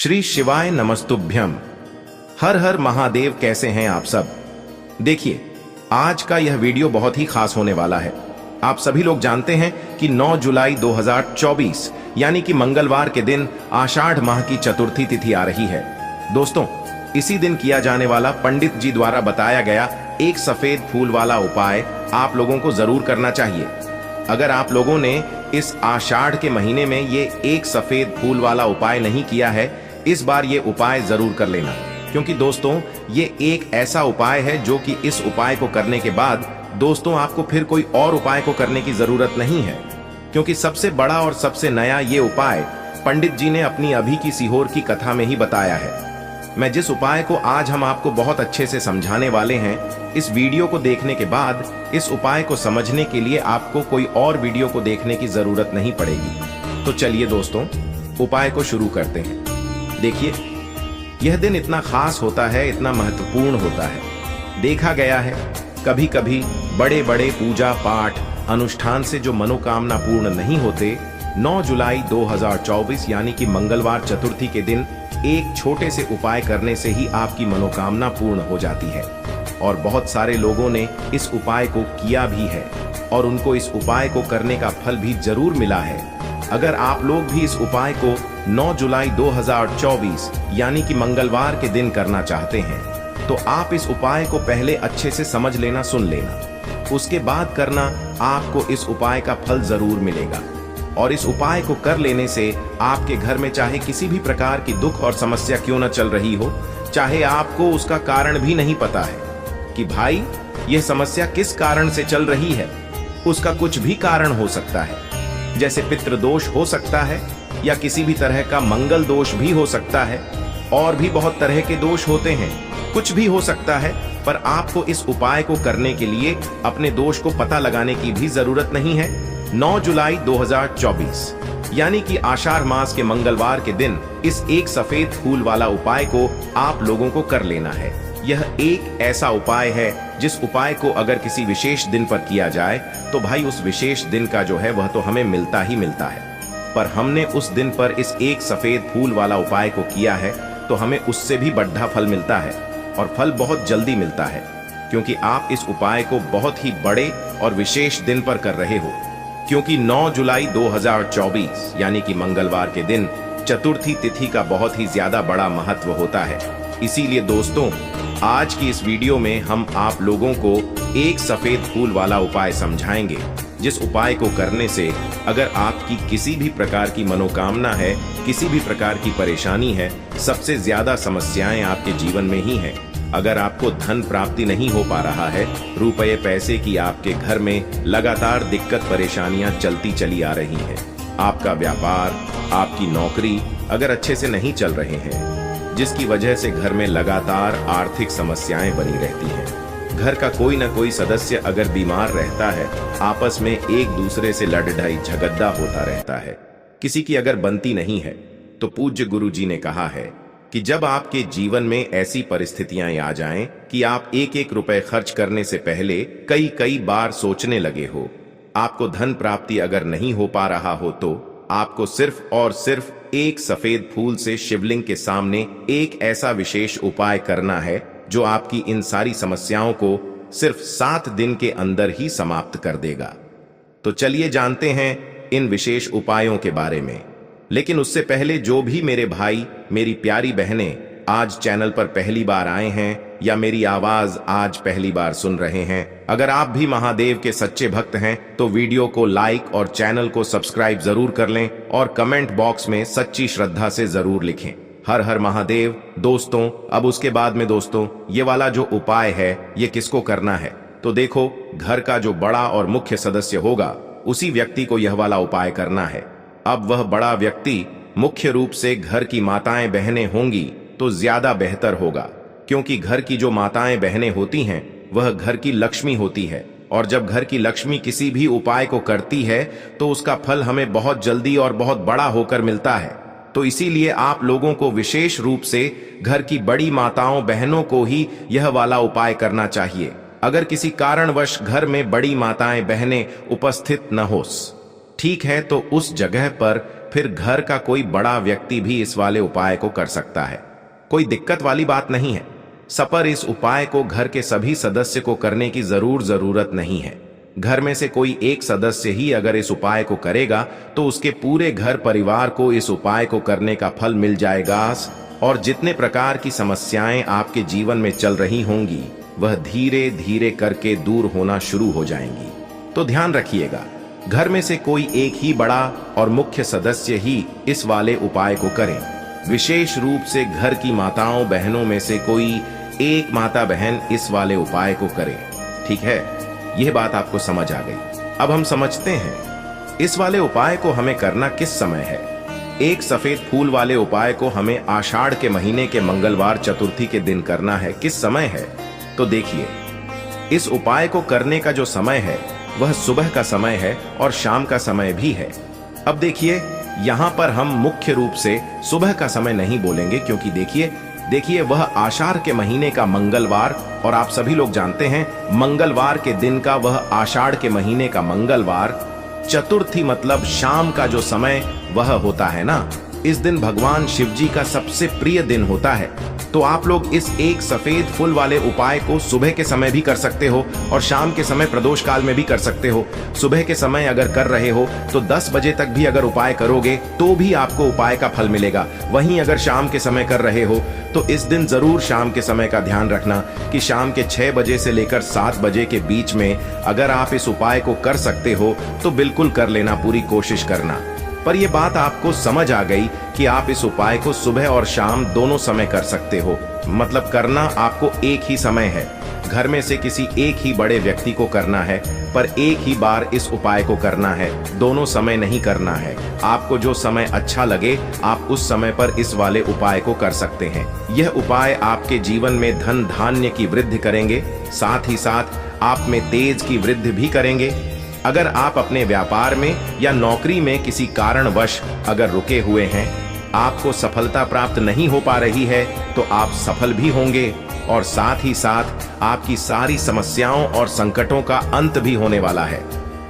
श्री शिवाय नमस्तुभ्यम। हर हर महादेव। कैसे हैं आप सब? देखिए, आज का यह वीडियो बहुत ही खास होने वाला है। आप सभी लोग जानते हैं कि 9 जुलाई 2024 यानी कि मंगलवार के दिन आषाढ़ माह की चतुर्थी तिथि आ रही है। दोस्तों, इसी दिन किया जाने वाला पंडित जी द्वारा बताया गया एक सफेद फूल वाला उपाय आप लोगों को जरूर करना चाहिए। अगर आप लोगों ने इस आषाढ़ के महीने में ये एक सफेद फूल वाला उपाय नहीं किया है, इस बार ये उपाय जरूर कर लेना, क्योंकि दोस्तों ये एक ऐसा उपाय है जो कि इस उपाय को करने के बाद दोस्तों आपको फिर कोई और उपाय को करने की जरूरत नहीं है, क्योंकि सबसे बड़ा और सबसे नया ये उपाय पंडित जी ने अपनी अभी की सीहोर की कथा में ही बताया है। मैं जिस उपाय को आज हम आपको बहुत अच्छे से समझाने वाले हैं, इस वीडियो को देखने के बाद इस उपाय को समझने के लिए आपको कोई और वीडियो को देखने की जरूरत नहीं पड़ेगी। तो चलिए दोस्तों, उपाय को शुरू करते हैं। देखिए, यह दिन इतना खास होता है, इतना महत्वपूर्ण होता है। देखा गया है कभी कभी बड़े बड़े पूजा पाठ अनुष्ठान से जो मनोकामना पूर्ण नहीं होते, 9 जुलाई 2024 यानी कि मंगलवार चतुर्थी के दिन एक छोटे से उपाय करने से ही आपकी मनोकामना पूर्ण हो जाती है। और बहुत सारे लोगों ने इस उपाय को किया भी है और उनको इस उपाय को करने का फल भी जरूर मिला है। अगर आप लोग भी इस उपाय को 9 जुलाई 2024 यानी कि मंगलवार के दिन करना चाहते हैं, तो आप इस उपाय को पहले अच्छे से समझ लेना, सुन लेना, उसके बाद करना। आपको इस उपाय का फल जरूर मिलेगा। और इस उपाय को कर लेने से आपके घर में चाहे किसी भी प्रकार की दुख और समस्या क्यों न चल रही हो, चाहे आपको उसका कारण भी नहीं पता है कि भाई यह समस्या किस कारण से चल रही है, उसका कुछ भी कारण हो सकता है। जैसे पितृदोष हो सकता है या किसी भी तरह का मंगल दोष भी हो सकता है, और भी बहुत तरह के दोष होते हैं, कुछ भी हो सकता है। पर आपको इस उपाय को करने के लिए अपने दोष को पता लगाने की भी जरूरत नहीं है। 9 जुलाई 2024 यानी कि आषाढ़ मास के मंगलवार के दिन इस एक सफेद फूल वाला उपाय को आप लोगों को कर लेना है। यह एक ऐसा उपाय है जिस उपाय को अगर किसी विशेष दिन पर किया जाए तो भाई उस विशेष दिन का जो है वह तो हमें मिलता ही मिलता है। पर हमने उस दिन पर इस एक सफेद फूल वाला उपाय को किया है तो हमें उससे भी बढ़ा फल मिलता है, और फल बहुत जल्दी मिलता है, क्योंकि आप इस उपाय को बहुत ही बड़े और विशेष दिन पर कर रहे हो। क्योंकि 9 जुलाई 2024 यानी कि मंगलवार के दिन चतुर्थी तिथि का बहुत ही ज्यादा बड़ा महत्व होता है। इसीलिए दोस्तों, आज की इस वीडियो में हम आप लोगों को एक सफेद फूल वाला उपाय समझाएंगे, जिस उपाय को करने से अगर आपकी किसी भी प्रकार की मनोकामना है, किसी भी प्रकार की परेशानी है, सबसे ज्यादा समस्याएं आपके जीवन में ही हैं। अगर आपको धन प्राप्ति नहीं हो पा रहा है, रुपये पैसे की आपके घर में लगातार दिक्कत परेशानियां चलती चली आ रही हैं, आपका व्यापार, आपकी नौकरी अगर अच्छे से नहीं चल रहे हैं, जिसकी वजह से घर में लगातार आर्थिक समस्याएं बनी रहती हैं, घर का कोई न कोई सदस्य अगर बीमार रहता है, आपस में एक दूसरे से लड़ाई झगड़ा होता रहता है, किसी की अगर बनती नहीं है, तो पूज्य गुरु जी ने कहा है कि जब आपके जीवन में ऐसी परिस्थितियां आ जाएं कि आप एक एक रुपए खर्च करने से पहले कई कई बार सोचने लगे हो, आपको धन प्राप्ति अगर नहीं हो पा रहा हो, तो आपको सिर्फ और सिर्फ एक सफेद फूल से शिवलिंग के सामने एक ऐसा विशेष उपाय करना है जो आपकी इन सारी समस्याओं को सिर्फ 7 दिन के अंदर ही समाप्त कर देगा। तो चलिए जानते हैं इन विशेष उपायों के बारे में। लेकिन उससे पहले जो भी मेरे भाई, मेरी प्यारी बहनें आज चैनल पर पहली बार आए हैं या मेरी आवाज आज पहली बार सुन रहे हैं, अगर आप भी महादेव के सच्चे भक्त हैं तो वीडियो को लाइक और चैनल को सब्सक्राइब जरूर कर लें और कमेंट बॉक्स में सच्ची श्रद्धा से जरूर लिखें, हर हर महादेव। दोस्तों, अब उसके बाद में दोस्तों ये वाला जो उपाय है ये किसको करना है, तो देखो, घर का जो बड़ा और मुख्य सदस्य होगा उसी व्यक्ति को यह वाला उपाय करना है। अब वह बड़ा व्यक्ति मुख्य रूप से घर की माताएं बहनें होंगी तो ज्यादा बेहतर होगा, क्योंकि घर की जो माताएं बहनें होती हैं वह घर की लक्ष्मी होती है, और जब घर की लक्ष्मी किसी भी उपाय को करती है तो उसका फल हमें बहुत जल्दी और बहुत बड़ा होकर मिलता है। तो इसीलिए आप लोगों को विशेष रूप से घर की बड़ी माताओं बहनों को ही यह वाला उपाय करना चाहिए। अगर किसी कारणवश घर में बड़ी माताएं बहनें उपस्थित न हो, ठीक है, तो उस जगह पर फिर घर का कोई बड़ा व्यक्ति भी इस वाले उपाय को कर सकता है। कोई दिक्कत वाली बात नहीं है। सपर इस उपाय को घर के सभी सदस्य को करने की जरूरत नहीं है। घर में से कोई एक सदस्य ही अगर इस उपाय को करेगा तो उसके पूरे घर परिवार को इस उपाय को करने का फल मिल जाएगा और जितने प्रकार की समस्याएं आपके जीवन में चल रही होंगी वह धीरे धीरे करके दूर होना शुरू हो जाएंगी। तो ध्यान रखिएगा, घर में से कोई एक ही बड़ा और मुख्य सदस्य ही इस वाले उपाय को करें। विशेष रूप से घर की माताओं बहनों में से कोई एक माता बहन इस वाले उपाय को करें। ठीक है, यह बात आपको समझ आ गई। अब हम समझते हैं इस वाले उपाय को हमें करना किस समय है। एक सफेद फूल वाले उपाय को हमें आषाढ़ के महीने के मंगलवार चतुर्थी के दिन करना है। किस समय है? तो देखिए, इस उपाय को करने का जो समय है वह सुबह का समय है और शाम का समय भी है। अब देखिए, यहां पर हम मुख्य रूप से सुबह का समय नहीं बोलेंगे क्योंकि देखिए वह आषाढ़ के महीने का मंगलवार और आप सभी लोग जानते हैं मंगलवार के दिन का वह आषाढ़ के महीने का मंगलवार चतुर्थी मतलब शाम का जो समय वह होता है ना, इस दिन भगवान शिव जी का सबसे प्रिय दिन होता है। तो आप लोग इस एक सफेद फूल वाले उपाय को सुबह के समय भी कर सकते हो और शाम के समय प्रदोष काल में भी कर सकते हो। सुबह के समय अगर कर रहे हो तो 10 बजे तक भी अगर उपाय करोगे तो भी आपको उपाय का फल मिलेगा। वहीं अगर शाम के समय कर रहे हो तो इस दिन जरूर शाम के समय का ध्यान रखना कि शाम के 6 बजे से लेकर 7 बजे के बीच में अगर आप इस उपाय को कर सकते हो तो बिल्कुल कर लेना, पूरी कोशिश करना। पर यह बात आपको समझ आ गई कि आप इस उपाय को सुबह और शाम दोनों समय कर सकते हो। मतलब करना आपको एक ही समय है। घर में से किसी एक ही बड़े व्यक्ति को करना है, पर एक ही बार इस उपाय को करना है, दोनों समय नहीं करना है। आपको जो समय अच्छा लगे आप उस समय पर इस वाले उपाय को कर सकते हैं। यह उपाय आपके जीवन में धन धान्य की वृद्धि करेंगे, साथ ही साथ आप में तेज की वृद्धि भी करेंगे। अगर आप अपने व्यापार में या नौकरी में किसी कारणवश अगर रुके हुए हैं, आपको सफलता प्राप्त नहीं हो पा रही है, तो आप सफल भी होंगे और साथ ही साथ आपकी सारी समस्याओं और संकटों का अंत भी होने वाला है।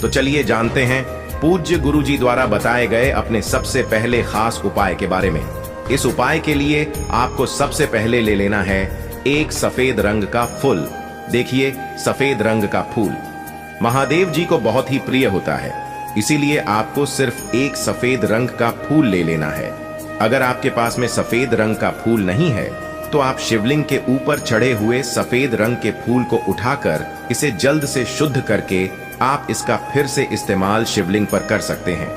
तो चलिए जानते हैं पूज्य गुरुजी द्वारा बताए गए अपने सबसे पहले खास उपाय के बारे में। इस उपाय के लिए आपको सबसे पहले ले लेना है एक सफेद रंग का फूल। देखिए, सफेद रंग का फूल महादेव जी को बहुत ही प्रिय होता है, इसीलिए आपको सिर्फ एक सफेद रंग का फूल ले लेना है। अगर आपके पास में सफेद रंग का फूल नहीं है तो आप शिवलिंग के ऊपर चढ़े हुए सफेद रंग के फूल को उठाकर इसे जल्द से शुद्ध करके आप इसका फिर से इस्तेमाल शिवलिंग पर कर सकते हैं।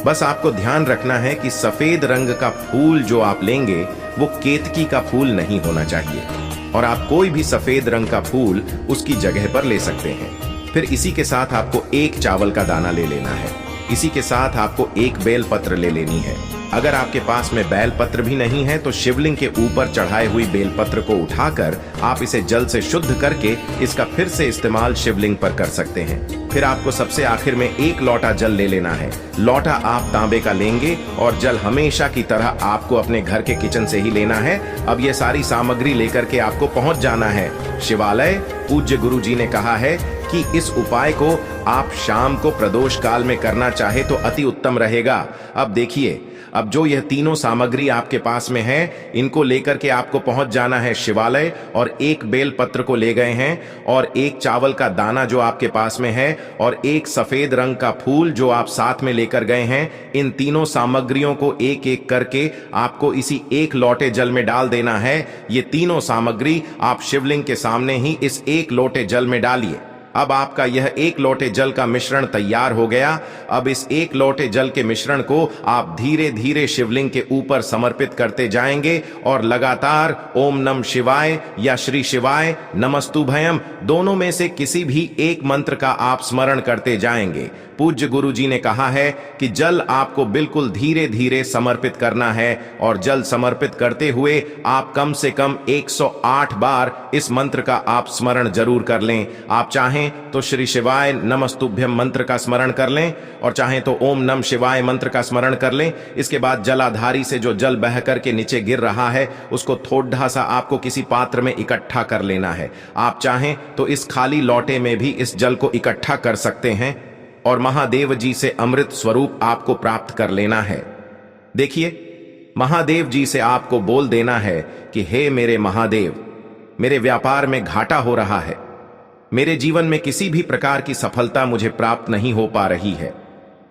बस आपको ध्यान रखना है कि सफेद रंग का फूल जो आप लेंगे वो केतकी का फूल नहीं होना चाहिए और आप कोई भी सफेद रंग का फूल उसकी जगह पर ले सकते हैं। फिर इसी के साथ आपको एक चावल का दाना ले लेना है। इसी के साथ आपको एक बेल पत्र ले लेनी है। अगर आपके पास में बेल पत्र भी नहीं है तो शिवलिंग के ऊपर चढ़ाए हुई बेल पत्र को उठाकर आप इसे जल से शुद्ध करके इसका फिर से इस्तेमाल शिवलिंग पर कर सकते हैं। फिर आपको सबसे आखिर में एक लोटा जल ले लेना है। लोटा आप तांबे का लेंगे और जल हमेशा की तरह आपको अपने घर के किचन से ही लेना है। अब ये सारी सामग्री लेकर के आपको पहुंच जाना है शिवालय। पूज्य गुरु जी ने कहा है कि इस उपाय को आप शाम को प्रदोष काल में करना चाहे तो अति उत्तम रहेगा। अब देखिए, अब जो यह तीनों सामग्री आपके पास में है, इनको लेकर के आपको पहुंच जाना है शिवालय और एक बेल पत्र को ले गए हैं और एक चावल का दाना जो आपके पास में है और एक सफेद रंग का फूल जो आप साथ में लेकर गए हैं, इन तीनों सामग्रियों को एक एक करके आपको इसी एक लोटे जल में डाल देना है। ये तीनों सामग्री आप शिवलिंग के सामने ही इस एक लोटे जल में डालिए। अब आपका यह एक लोटे जल का मिश्रण तैयार हो गया। अब इस एक लोटे जल के मिश्रण को आप धीरे धीरे शिवलिंग के ऊपर समर्पित करते जाएंगे और लगातार ओम नमः शिवाय या श्री शिवाय नमस्तुभयम दोनों में से किसी भी एक मंत्र का आप स्मरण करते जाएंगे। पूज्य गुरु जी ने कहा है कि जल आपको बिल्कुल धीरे धीरे समर्पित करना है और जल समर्पित करते हुए आप कम से कम 108 बार इस मंत्र का आप स्मरण जरूर कर लें। आप चाहें तो श्री शिवाय नमस्तुभ्यम मंत्र का स्मरण कर लें और चाहें तो ओम नमः शिवाय मंत्र का स्मरण कर लें। इसके बाद जलाधारी से जो जल बह करके नीचे गिर रहा है उसको थोड़ा सा आपको किसी पात्र में इकट्ठा कर लेना है। आप चाहें तो इस खाली लोटे में भी इस जल को इकट्ठा कर सकते हैं और महादेव जी से अमृत स्वरूप आपको प्राप्त कर लेना है। देखिए, महादेव जी से आपको बोल देना है कि हे मेरे महादेव, मेरे व्यापार में घाटा हो रहा है, मेरे जीवन में किसी भी प्रकार की सफलता मुझे प्राप्त नहीं हो पा रही है,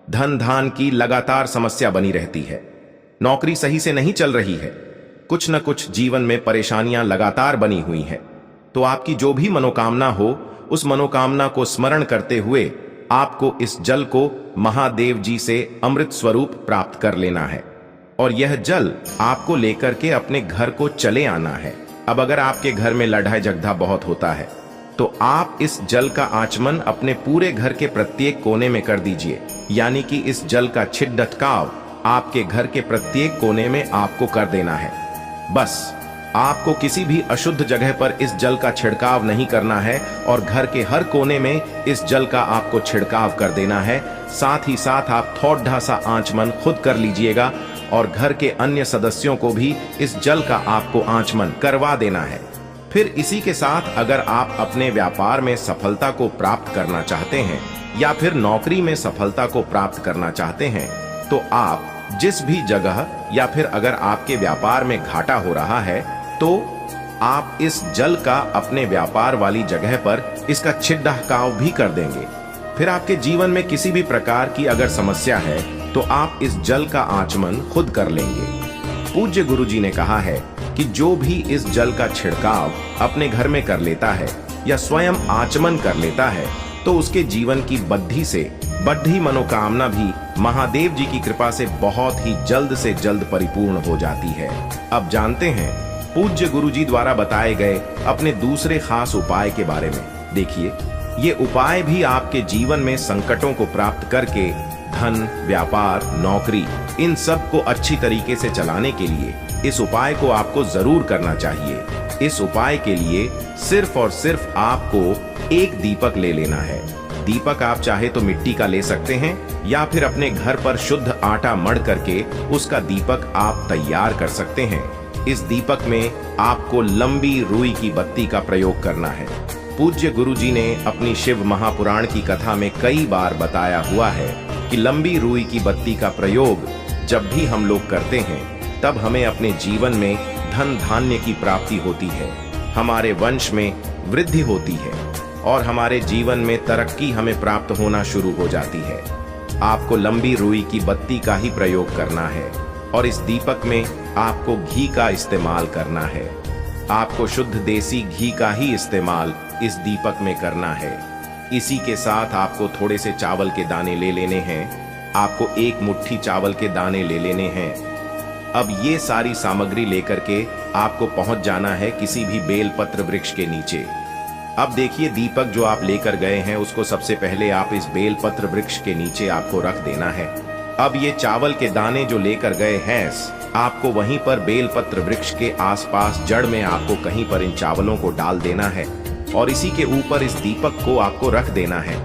धन धान की लगातार समस्या बनी रहती है, नौकरी सही से नहीं चल रही है, कुछ न कुछ जीवन में परेशानियां लगातार बनी हुई हैं। तो आपकी जो भी मनोकामना हो, उस मनोकामना को स्मरण करते हुए आपको इस जल को महादेव जी से अमृत स्वरूप प्राप्त कर लेना है और यह जल आपको लेकर के अपने घर को चले आना है। अब अगर आपके घर में लड़ाई झगड़ा बहुत होता है तो आप इस जल का आचमन अपने पूरे घर के प्रत्येक कोने में कर दीजिए, यानी कि इस जल का छिड़काव आपके घर के प्रत्येक कोने में आपको कर देना है। बस आपको किसी भी अशुद्ध जगह पर इस जल का छिड़काव नहीं करना है और घर के हर कोने में इस जल का आपको छिड़काव कर देना है। साथ ही साथ आप थोड़ा सा आचमन खुद कर लीजिएगा और घर के अन्य सदस्यों को भी इस जल का आपको आचमन करवा देना है। फिर इसी के साथ अगर आप अपने व्यापार में सफलता को प्राप्त करना चाहते हैं या फिर नौकरी में सफलता को प्राप्त करना चाहते हैं, तो आप जिस भी जगह या फिर अगर आपके व्यापार में घाटा हो रहा है तो आप इस जल का अपने व्यापार वाली जगह पर इसका छिड़काव भी कर देंगे। फिर आपके जीवन में किसी भी प्रकार की अगर समस्या है तो आप इस जल का आचमन खुद कर लेंगे। पूज्य गुरुजी ने कहा है कि जो भी इस जल का छिड़काव अपने घर में कर लेता है या स्वयं आचमन कर लेता है तो उसके जीवन की बढ़ी मनोकामना भी महादेव जी की कृपा से बहुत ही जल्द से जल्द परिपूर्ण हो जाती है। अब जानते हैं पूज्य गुरुजी द्वारा बताए गए अपने दूसरे खास उपाय के बारे में। देखिए, ये उपाय भी आपके जीवन में संकटों को प्राप्त करके धन, व्यापार, नौकरी, इन सब को अच्छी तरीके से चलाने के लिए इस उपाय को आपको जरूर करना चाहिए। इस उपाय के लिए सिर्फ और सिर्फ आपको एक दीपक ले लेना है। दीपक आप चाहे तो मिट्टी का ले सकते हैं या फिर अपने घर पर शुद्ध आटा मढ़ करके उसका दीपक आप तैयार कर सकते हैं। इस दीपक में आपको लंबी रुई की बत्ती का प्रयोग करना है। पूज्य गुरुजी ने अपनी शिव महापुराण की कथा में कई बार बताया हुआ है कि लंबी रुई की बत्ती का प्रयोग जब भी हम लोग करते हैं तब हमें अपने जीवन में धन धान्य की प्राप्ति होती है, हमारे वंश में वृद्धि होती है और हमारे जीवन में तरक्की हमें प्राप्त होना शुरू हो जाती है। आपको लंबी रुई की बत्ती का ही प्रयोग करना है और इस दीपक में आपको घी का इस्तेमाल करना है। आपको शुद्ध देसी घी का ही इस्तेमाल इस दीपक में करना है। इसी के साथ आपको थोड़े से चावल के दाने ले लेने हैं। आपको एक मुट्ठी चावल के दाने ले लेने हैं। अब ये सारी सामग्री लेकर के आपको पहुंच जाना है किसी भी बेलपत्र वृक्ष के नीचे। अब देखिए, दीपक जो आप लेकर गए हैं उसको सबसे पहले आप इस बेलपत्र वृक्ष के नीचे आपको रख देना है। अब ये चावल के दाने जो लेकर गए हैं आपको वहीं पर बेलपत्र वृक्ष के आसपास जड़ में आपको कहीं पर इन चावलों को डाल देना है और इसी के ऊपर इस दीपक को आपको रख देना है।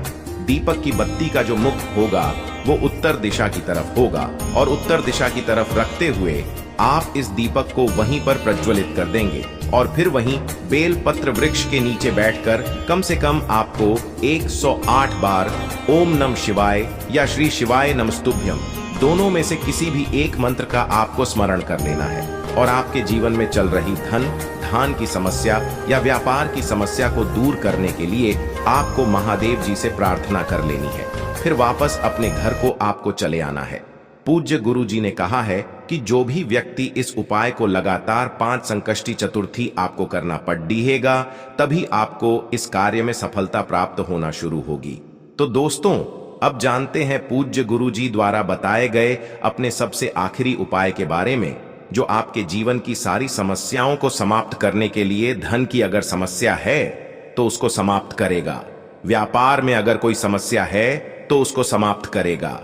दीपक की बत्ती का जो मुख होगा वो उत्तर दिशा की तरफ होगा और उत्तर दिशा की तरफ रखते हुए आप इस दीपक को वहीं पर प्रज्वलित कर देंगे और फिर वहीं बेलपत्र वृक्ष के नीचे बैठकर कम से कम आपको 108 बार ओम नमः शिवाय या श्री शिवाय नमस्तुभ्यम दोनों में से किसी भी एक मंत्र का आपको स्मरण कर लेना है और आपके जीवन में चल रही धन धान की समस्या या व्यापार की समस्या को दूर करने के लिए आपको महादेव जी से प्रार्थना कर लेनी है। फिर वापस अपने घर को आपको चले आना है। पूज्य गुरु जी ने कहा है कि जो भी व्यक्ति इस उपाय को लगातार 5 संकष्टी चतुर्थी आपको करना पड़ेगा, तभी आपको इस कार्य में सफलता प्राप्त होना शुरू होगी। तो दोस्तों, अब जानते हैं पूज्य गुरु जी द्वारा बताए गए अपने सबसे आखिरी उपाय के बारे में, जो आपके जीवन की सारी समस्याओं को समाप्त करने के लिए, धन की अगर समस्या है तो उसको समाप्त करेगा, व्यापार में अगर कोई समस्या है तो उसको समाप्त करेगा,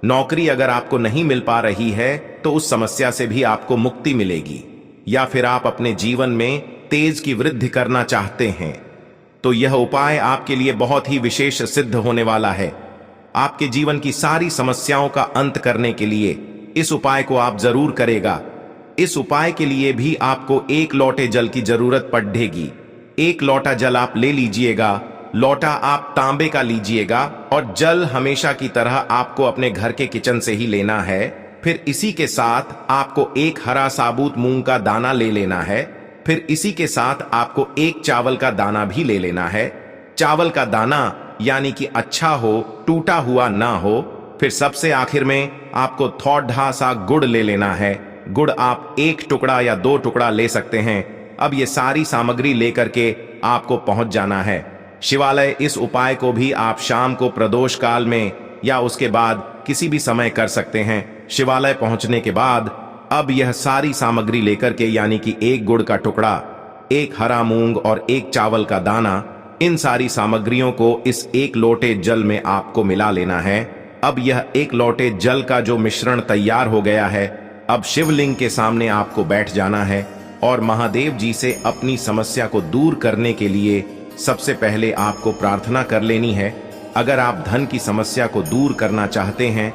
नौकरी अगर आपको नहीं मिल पा रही है तो उस समस्या से भी आपको मुक्ति मिलेगी, या फिर आप अपने जीवन में तेज की वृद्धि करना चाहते हैं तो यह उपाय आपके लिए बहुत ही विशेष सिद्ध होने वाला है। आपके जीवन की सारी समस्याओं का अंत करने के लिए इस उपाय को आप जरूर करेगा। इस उपाय के लिए भी आपको 1 लोटे जल की जरूरत पड़ेगी। 1 लोटा जल आप ले लीजिएगा। लोटा आप तांबे का लीजिएगा और जल हमेशा की तरह आपको अपने घर के किचन से ही लेना है। फिर इसी के साथ आपको एक हरा साबुत मूंग का दाना ले लेना है। फिर इसी के साथ आपको एक चावल का दाना भी ले लेना है। चावल का दाना यानी कि अच्छा हो, टूटा हुआ ना हो। फिर सबसे आखिर में आपको थोड़ा सा गुड़ ले लेना है। गुड़ आप एक टुकड़ा या 2 टुकड़ा ले सकते हैं। अब ये सारी सामग्री लेकर के आपको पहुंच जाना है शिवालय। इस उपाय को भी आप शाम को प्रदोष काल में या उसके बाद किसी भी समय कर सकते हैं। शिवालय पहुंचने के बाद अब यह सारी सामग्री लेकर के यानी कि एक गुड़ का टुकड़ा, एक हरा मूंग और एक चावल का दाना, इन सारी सामग्रियों को इस एक लोटे जल में आपको मिला लेना है। अब यह एक लोटे जल का जो मिश्रण तैयार हो गया है, अब शिवलिंग के सामने आपको बैठ जाना है और महादेव जी से अपनी समस्या को दूर करने के लिए सबसे पहले आपको प्रार्थना कर लेनी है। अगर आप धन की समस्या को दूर करना चाहते हैं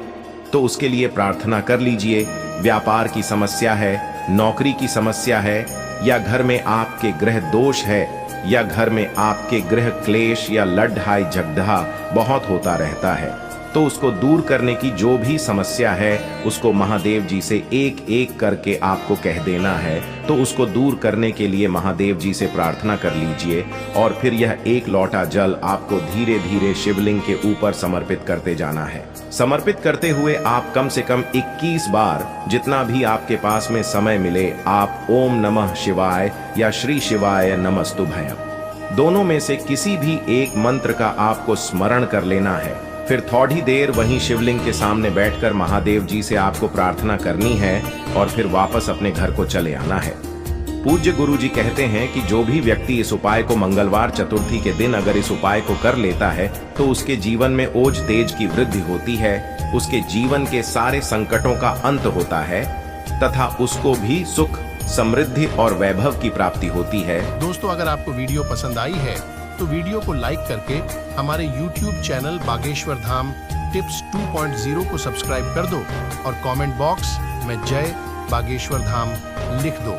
तो उसके लिए प्रार्थना कर लीजिए। व्यापार की समस्या है, नौकरी की समस्या है, या घर में आपके ग्रह दोष है, या घर में आपके ग्रह क्लेश या लड़ाई झगड़ा बहुत होता रहता है, तो उसको दूर करने की जो भी समस्या है उसको महादेव जी से एक एक करके आपको कह देना है। तो उसको दूर करने के लिए महादेव जी से प्रार्थना कर लीजिए और फिर यह एक लोटा जल आपको धीरे धीरे शिवलिंग के ऊपर समर्पित करते जाना है। समर्पित करते हुए आप कम से कम 21 बार, जितना भी आपके पास में समय मिले, आप ओम नमः शिवाय या श्री शिवाय नमस्तुभ्यं दोनों में से किसी भी एक मंत्र का आपको स्मरण कर लेना है। फिर थोड़ी देर वहीं शिवलिंग के सामने बैठकर महादेव जी से आपको प्रार्थना करनी है और फिर वापस अपने घर को चले आना है। पूज्य गुरु जी कहते हैं कि जो भी व्यक्ति इस उपाय को मंगलवार चतुर्थी के दिन अगर इस उपाय को कर लेता है तो उसके जीवन में ओज तेज की वृद्धि होती है, उसके जीवन के सारे संकटों का अंत होता है तथा उसको भी सुख, समृद्धि और वैभव की प्राप्ति होती है। दोस्तों, अगर आपको वीडियो पसंद आई है तो वीडियो को लाइक करके हमारे YouTube channel Bageshwar Dham tips 2.0 को सब्सक्राइब कर दो और कमेंट बॉक्स में जय बागेश्वर धाम लिख दो।